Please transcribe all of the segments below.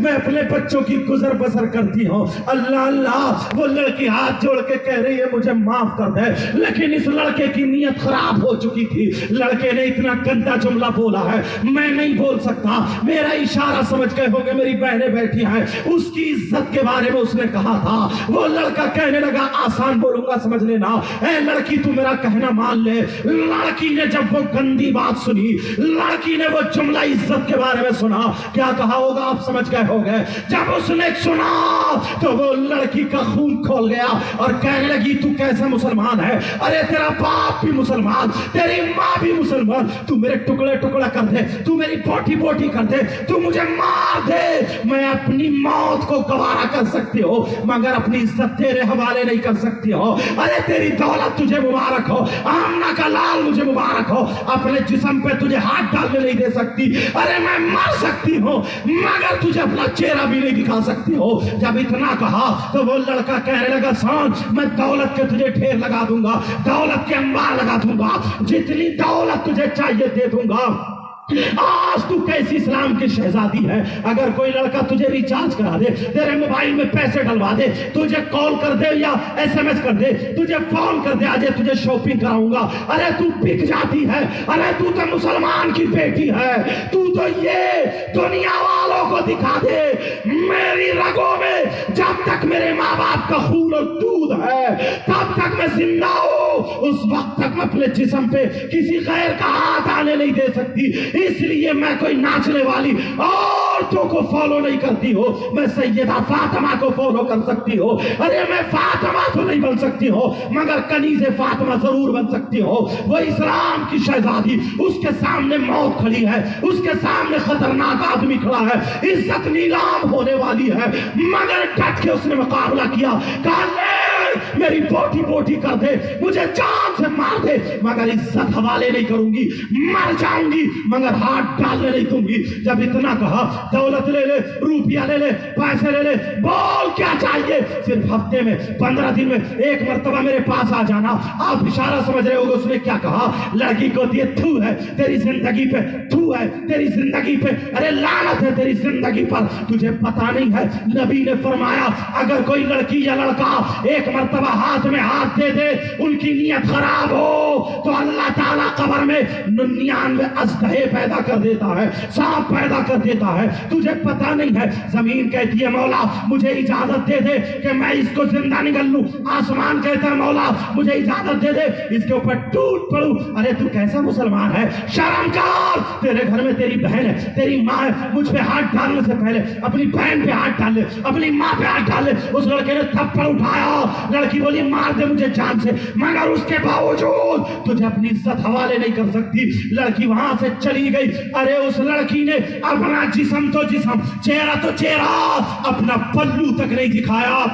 میں اپنے بچوں کی گزر بسر کرتی ہوں. اللہ اللہ. وہ لڑکی ہاتھ جوڑ کے کہہ رہی ہے مجھے معاف کر دے, لیکن اس لڑکے کی نیت خراب ہو چکی تھی. لڑکے نے اتنا گندا جملہ بولا ہے میں نہیں بول سکتا, میرا اشارہ سمجھ گئے ہوں گے, میری بہنیں بیٹھی ہیں. اس کی عزت کے بارے میں اس نے کہا تھا. وہ لڑکا کہنے لگا آسان بولوں گا سمجھ لینا, اے لڑکی تو میرا کہنا مان لے. لڑکی نے جب وہ گندی بات سنی, لڑکی نے وہ جملہ عزت کے بارے میں سنا, کیا کہا ہوگا آپ سمجھ گئے ہو گئے. جب اس نے سنا تو وہ لڑکی کا خون کھول گیا اور کہنے لگی تو کیسا مسلمان ہے, ارے تیرا باپ بھی مسلمان, تیری ماں بھی مسلمان, تو میرے ٹکڑے ٹکڑا کر دے, تو میری بوٹی بوٹی کر دے, تو مجھے مار دے, میں اپنی موت کو گوارا کر سکتی ہو مگر اپنی عزت تیرے حوالے نہیں کر سکتی ہو. ارے تیری دولت تجھے مبارک ہو, آمنہ کا لال مجھے مبارک ہو, اپنے جسم پہ تجھے ہاتھ ڈالنے نہیں دے سکتی. ارے میں مر سکتی ہوں مگر تجھے اپنا چہرہ بھی نہیں دکھا سکتی ہو. جب اتنا کہا تو وہ لڑکا کہنے لگا سان میں دولت کے تجھے ڈھیر لگا دوں گا, دولت کے انبار لگا دوں گا, جتنی دولت تجھے چاہیے دے دوں گا. آج تو کیسی اسلام کی شہزادی ہے, اگر کوئی لڑکا تجھے ریچارج کرا دے, تیرے موبائل میں پیسے ڈلوا دے, تجھے کال کر دے یا ایس ایم ایس کر دے, تجھے فون کر دے, آج تجھے شاپنگ کراؤں گا, ارے تو بک جاتی ہے. ارے تو تو مسلمان کی بیٹی ہے, تو تو یہ دنیا والوں کو دکھا دے میری رگوں میں جب تک میرے ماں باپ کا خون اور دودھ ہے تب تک میں زندہ ہوں, اس وقت تک میں اپنے جسم پہ کسی غیر کا ہاتھ آنے نہیں دے سکتی. اس لیے میں کوئی ناچنے والی عورتوں کو فالو نہیں کرتی ہو, میں سیدہ فاطمہ کو فالو کر سکتی ہو. ارے میں فاطمہ تو نہیں بن سکتی ہو مگر کنیز فاطمہ ضرور بن سکتی ہو. وہ اسلام کی شہزادی, اس کے سامنے موت کھڑی ہے, اس کے سامنے خطرناک آدمی کھڑا ہے, عزت نیلام ہونے والی ہے, مگر ڈٹ کے اس نے مقابلہ کیا, کہا میری بوٹی بوٹی کر دے, مجھے جان سے مار دے, مگر عزت حوالے نہیں کروں گی, مر جاؤں گی مگر ہاتھ ڈالنے نہیں دوں گی. جب اتنا کہا دولت لے لے, روپیہ لے لے, پیسے لے لے, بول کیا چاہیے, صرف ہفتے میں 15 دن میں ایک مرتبہ میرے پاس آ جانا. آپ اشارہ سمجھ رہے ہوگے اس نے کیا کہا, لڑکی کو دیے تھو ہے تیری زندگی پہ, تھو ہے تیری زندگی پہ, ارے لعنت ہے تیری زندگی پر, تجھے پتا نہیں ہے نبی نے فرمایا اگر کوئی لڑکی یا لڑکا ایک مرتبہ ہاتھ میں ہاتھ دے دے, ان کی نیت خراب ہو تو اللہ تعالیٰ قبر میں 99 اژدہے پیدا کر دیتا ہے, سانپ پیدا کر دیتا ہے. تجھے پتا نہیں ہے, زمین کہتی ہے مولا مجھے اجازت دے دے کہ میں اس کو زندہ نگل لوں, آسمان کہتا ہے مولا مجھے اجازت دے دے اس کے اوپر ٹوٹ پڑوں. ارے تو کیسا مسلمان ہے, شرم کر, تیرے گھر میں تیری بہن ہے, تیری ماں ہے, مجھ پہ ہاتھ ڈالنے سے پہلے اپنی بہن پہ ہاتھ ڈال لے, اپنی ماں پہ ہاتھ ڈال لے. اس لڑکے نے تھپڑ اٹھایا, لڑکی بولی مار دے مجھے جان سے, مگر اس کے باوجود تجھے اپنی عزت حوالے نہیں کر سکتی. لڑکی وہاں سے چلی گئی. ارے اس لڑکی نے اپنا جسم تو جسم, چہرہ تو چہرہ, اپنا پلو تک نہیں دکھایا.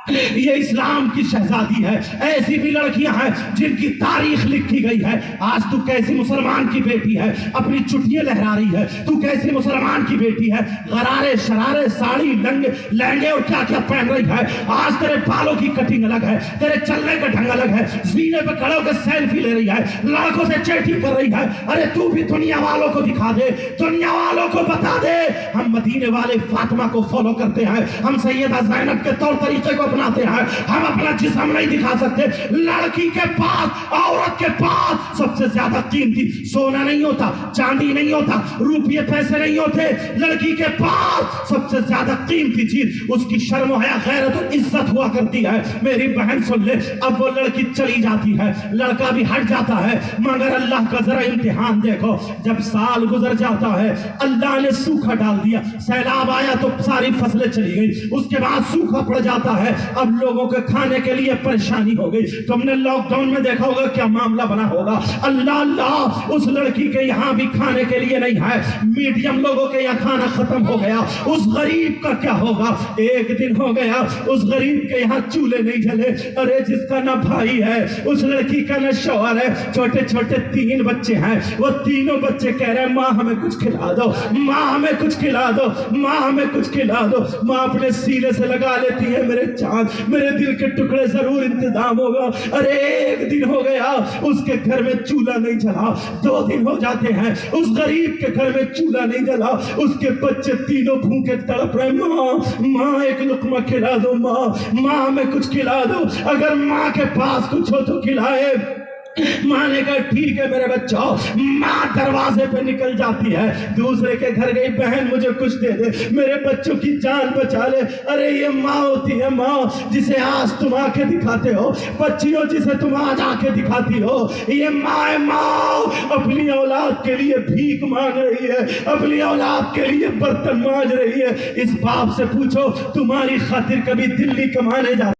یہ اسلام کی شہزادی ہے. ایسی بھی لڑکیاں ہیں جن کی تاریخ لکھی گئی ہے. آج تو کیسی مسلمان کی بیٹی ہے, اپنی چٹیاں لہرا رہی ہے, تو کیسی مسلمان کی بیٹی ہے, غرارے شرارے ساڑی لہنگے اور کیا کیا پہن رہی ہے. آج تیرے بالوں کی کٹنگ الگ ہے, تیرے چلنے کا ڈھنگ الگ ہے, سینے پہ کھڑے ہو کے سیلفی لے رہی ہے, لڑکوں سے چیٹنگ کر رہی ہے. ارے تو بھی دنیا والوں کو دکھا دے, دنیا والوں کو بتا دے ہم مدینے والے فاطمہ کو فالو کرتے ہیں, ہم سیدہ زینب کے طور طریقے کو اپناتے ہیں, ہم اپنا جسم نہیں دکھا سکتے. لڑکی کے پاس, عورت کے پاس سب سے زیادہ قیمتی سونا نہیں ہوتا, چاندی نہیں ہوتا, روپیے پیسے نہیں ہوتے. لڑکی کے پاس سب سے زیادہ قیمتی چیز اس کی شرم و حیا, غیرت و عزت ہوا کرتی ہے. میری بہن سن لے, اب وہ لڑکی چلی جاتی ہے, لڑکا بھی ہٹ جاتا ہے, مگر اللہ کا ذرا امتحان دیکھو. جب سال گزر جاتا ہے, اللہ نے سوکھا ڈال دیا, سیلاب آیا تو ساری فصلیں چلی گئی, اس کے بعد سوکھا پڑ جاتا ہے. اب لوگوں کے کھانے کے لیے پریشانی ہو گئی. تم نے لاک ڈاؤن میں دیکھا ہوگا کیا معاملہ بنا ہوگا. اللہ اللہ, اس لڑکی کے یہاں بھی کھانے کے لیے نہیں ہے, میڈیم لوگوں کے یہاں کھانا ختم ہو گیا. اس غریب کا کیا ہوگا؟ ایک دن ہو گیا اس غریب کے یہاں چولہے نہیں جلے. ارے جس کا نہ بھائی ہے, اس لڑکی کا نہ شوہر ہے, چھوٹے چھوٹے 3 بچے ہیں, وہ تینوں بچے کہہ رہے ہیں ماں ہمیں کچھ کھلا دو, ماں ہمیں کچھ کھلا دو, ماں ہمیں کچھ کھلا دو. ماں اپنے سینے سے لگا لیتی ہے میرے چاند بعد میرے دل کے ٹکڑے ضرور انتظام ہوگا. ارے ایک دن ہو گیا اس کے گھر میں چولہا نہیں جلا, 2 دن ہو جاتے ہیں اس غریب کے گھر میں چولہا نہیں جلا, اس کے بچے تینوں بھوکے تڑپ رہے, ماں ایک لقمہ کھلا دو, ماں میں کچھ کھلا دو, اگر ماں کے پاس کچھ ہو تو کھلائے. ماں نے کہا ٹھیک ہے میرے بچوں. ماں دروازے پہ نکل جاتی ہے, دوسرے کے گھر گئی, بہن مجھے کچھ دے دے, میرے بچوں کی جان بچا لے. ارے یہ ماں ہوتی ہے, ماں جسے آج تم آ کے دکھاتے ہو, بچیوں جسے تم آج آ کے دکھاتی ہو, یہ ماں ہے. ماں اپنی اولاد کے لیے بھیک مانگ رہی ہے, اپنی اولاد کے لیے برتن مانج رہی ہے. اس باپ سے پوچھو تمہاری خاطر کبھی دلی کمانے جاتی